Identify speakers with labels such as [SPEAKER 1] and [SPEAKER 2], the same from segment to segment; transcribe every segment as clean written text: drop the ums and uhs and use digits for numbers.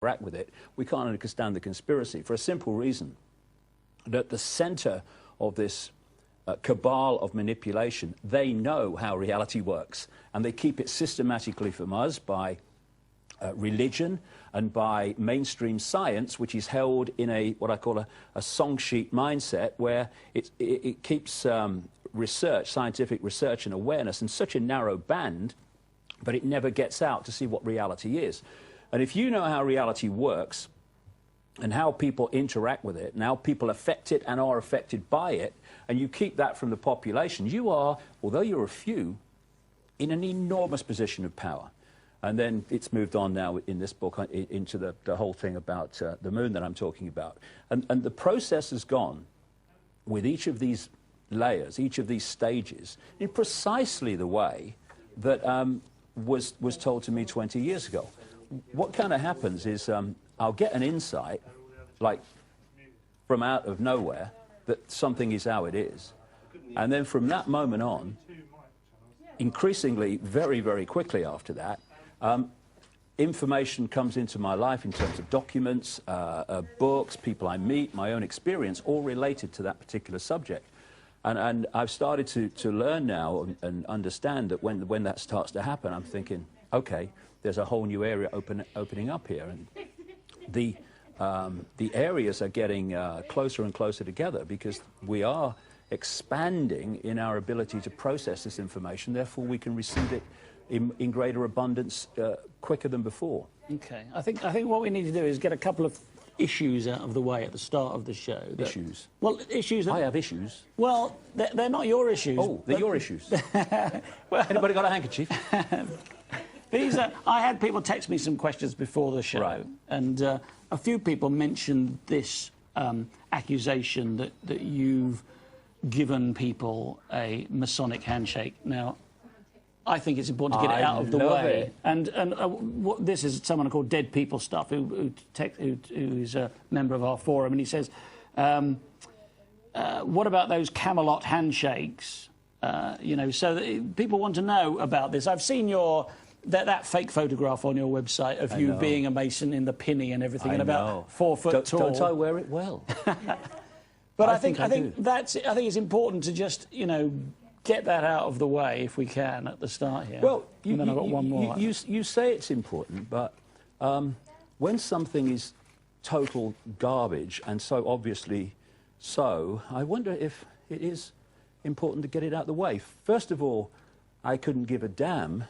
[SPEAKER 1] interact with it, we can't understand the conspiracy for a simple reason, that the center of this cabal of manipulation, they know how reality works, and they keep it systematically from us by religion and by mainstream science, which is held in a what I call a song sheet mindset, where it keeps research, scientific research and awareness in such a narrow band, but it never gets out to see what reality is. And if you know how reality works and how people interact with it and how people affect it and are affected by it, and you keep that from the population, you are, although you're a few, in an enormous position of power. And then it's moved on now in this book into the whole thing about the moon that I'm talking about. And the process has gone with each of these layers, each of these stages, in precisely the way that was told to me 20 years ago. What kind of happens is I'll get an insight, like from out of nowhere, that something is how it is. And then from that moment on, increasingly, very, very quickly after that, information comes into my life in terms of documents, books, people I meet, my own experience, all related to that particular subject. And I've started to learn now and understand that when that starts to happen, I'm thinking, okay, there's a whole new area opening up here. And the areas are getting closer and closer together because we are expanding in our ability to process this information. Therefore, we can receive it in greater abundance quicker than before.
[SPEAKER 2] Okay. I think what we need to do is get a couple of issues out of the way at the start of the show.
[SPEAKER 1] Issues?
[SPEAKER 2] Well, issues...
[SPEAKER 1] I have issues.
[SPEAKER 2] Well, they're not your issues.
[SPEAKER 1] Oh, they're your issues. Well, anybody got a handkerchief?
[SPEAKER 2] These are, I had people text me some questions before the show,
[SPEAKER 1] right.
[SPEAKER 2] And a few people mentioned this accusation that you've given people a Masonic handshake. Now, I think it's important to get it out of the way. And this is someone called Dead People Stuff, who's a member of our forum, and he says, what about those Camelot handshakes? You know, so that people want to know about this. I've seen that fake photograph on your website of you being a Mason in the pinny and everything, and about 4 foot tall.
[SPEAKER 1] Don't I wear it well?
[SPEAKER 2] But I think it's important to just, you know, get that out of the way if we can at the start here.
[SPEAKER 1] Well,
[SPEAKER 2] and then I've got one more.
[SPEAKER 1] You say it's important, but when something is total garbage, and so obviously so, I wonder if it is important to get it out of the way. First of all, I couldn't give a damn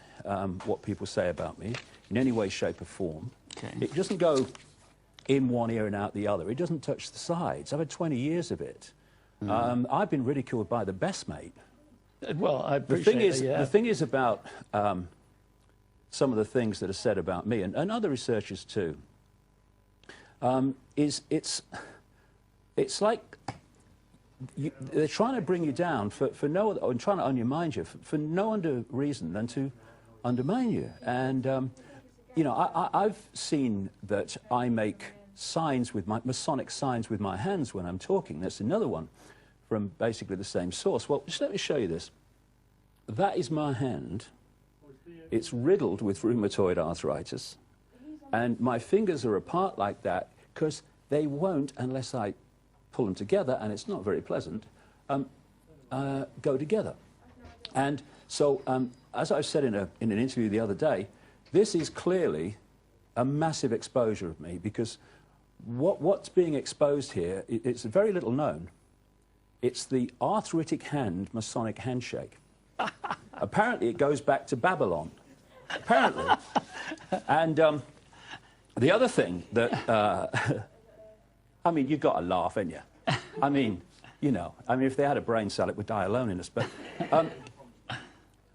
[SPEAKER 1] what people say about me in any way, shape or form.
[SPEAKER 2] Okay.
[SPEAKER 1] It doesn't go in one ear and out the other. It doesn't touch the sides. I've had 20 years of it. I've been ridiculed by the best mate.
[SPEAKER 2] Well, I appreciate
[SPEAKER 1] the thing is about some of the things that are said about me, and other researchers too, it's like they're trying to bring you down for no other, and trying to undermine you for no other reason than to undermine you. And you know, I've seen that I make signs with my Masonic signs with my hands when I'm talking. That's another one from basically the same source. Well, just let me show you this. That is my hand. It's riddled with rheumatoid arthritis, and my fingers are apart like that because they won't, unless I pull them together, and it's not very pleasant, go together. And so, as I said in an interview the other day, this is clearly a massive exposure of me, because what's being exposed here, it's very little known. It's the arthritic hand Masonic handshake. Apparently, it goes back to Babylon. Apparently. And the other thing that... I mean, you've got to laugh, ain't you? I mean, you know, if they had a brain cell, it would die alone in us. But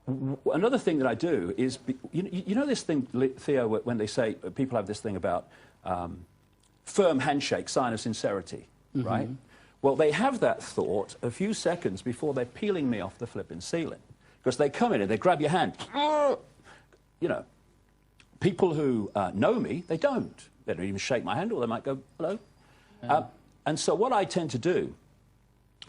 [SPEAKER 1] another thing that I do is, you know this thing, Theo, when they say, people have this thing about firm handshake, sign of sincerity, right? Well, they have that thought a few seconds before they're peeling me off the flipping ceiling. Because they come in and they grab your hand. You know, people who know me, they don't. They don't even shake my hand, or they might go, hello. And so what I tend to do,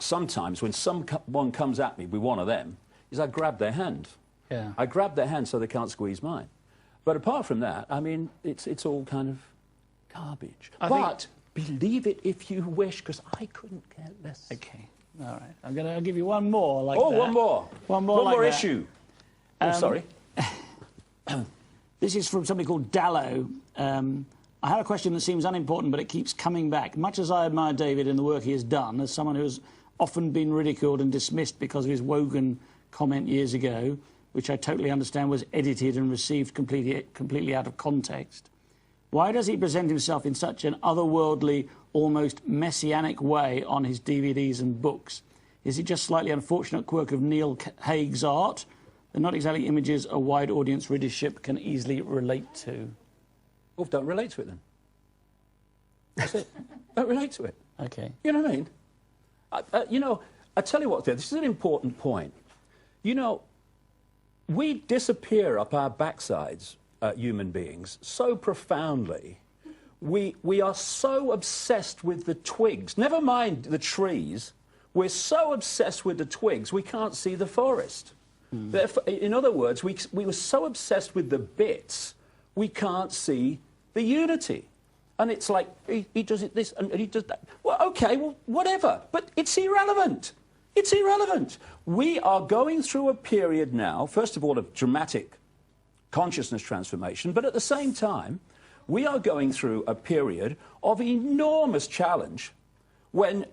[SPEAKER 1] sometimes when someone comes at me with one of them, is I grab their hand.
[SPEAKER 2] Yeah.
[SPEAKER 1] I grab their hand so they can't squeeze mine. But apart from that, I mean, it's all kind of garbage. But believe it if you wish, because I couldn't care less.
[SPEAKER 2] Okay, all right. I'll give you one more like
[SPEAKER 1] that.
[SPEAKER 2] One more
[SPEAKER 1] One
[SPEAKER 2] like
[SPEAKER 1] more
[SPEAKER 2] that.
[SPEAKER 1] issue. Sorry.
[SPEAKER 2] This is from somebody called Dallo. I have a question that seems unimportant, but it keeps coming back. Much as I admire David and the work he has done, as someone who has often been ridiculed and dismissed because of his Wogan comment years ago, which I totally understand was edited and received completely out of context, why does he present himself in such an otherworldly, almost messianic way on his DVDs and books? Is it just slightly unfortunate quirk of Neil Haig's art? They're not exactly images a wide audience readership can easily relate to.
[SPEAKER 1] Well, don't relate to it then. That's it. Don't relate to it.
[SPEAKER 2] Okay.
[SPEAKER 1] You know what I mean? You know, I tell you what, this is an important point. You know, we disappear up our backsides, human beings, so profoundly. We are so obsessed with the twigs. Never mind the trees. We're so obsessed with the twigs, we can't see the forest. In other words, we were so obsessed with the bits, we can't see the unity. And it's like, he does it this and he does that. Well, OK, well, whatever. But it's irrelevant. It's irrelevant. We are going through a period now, first of all, of dramatic consciousness transformation, but at the same time, we are going through a period of enormous challenge when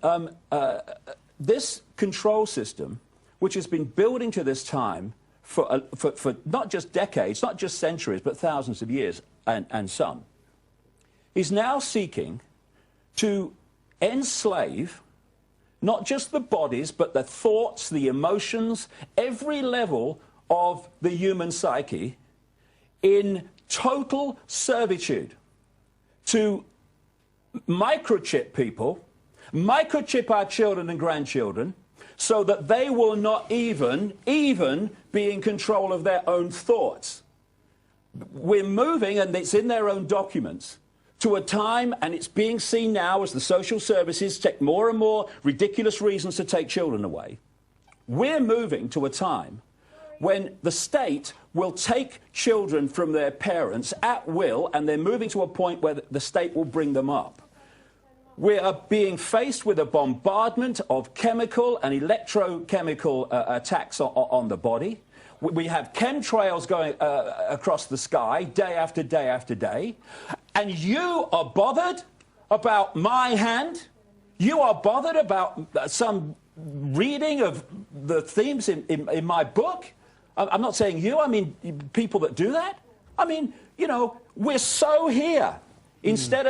[SPEAKER 1] this control system, which has been building to this time for not just decades, not just centuries, but thousands of years and some, is now seeking to enslave not just the bodies, but the thoughts, the emotions, every level of the human psyche in total servitude to microchip people, microchip our children and grandchildren, so that they will not even be in control of their own thoughts. We're moving, and it's in their own documents, to a time, and it's being seen now as the social services take more and more ridiculous reasons to take children away. We're moving to a time when the state will take children from their parents at will, and they're moving to a point where the state will bring them up. We are being faced with a bombardment of chemical and electrochemical attacks on the body. We have chemtrails going across the sky day after day after day. And you are bothered about my hand? You are bothered about some reading of the themes in my book? I'm not saying you, I mean people that do that. I mean, you know, we're so here. Instead of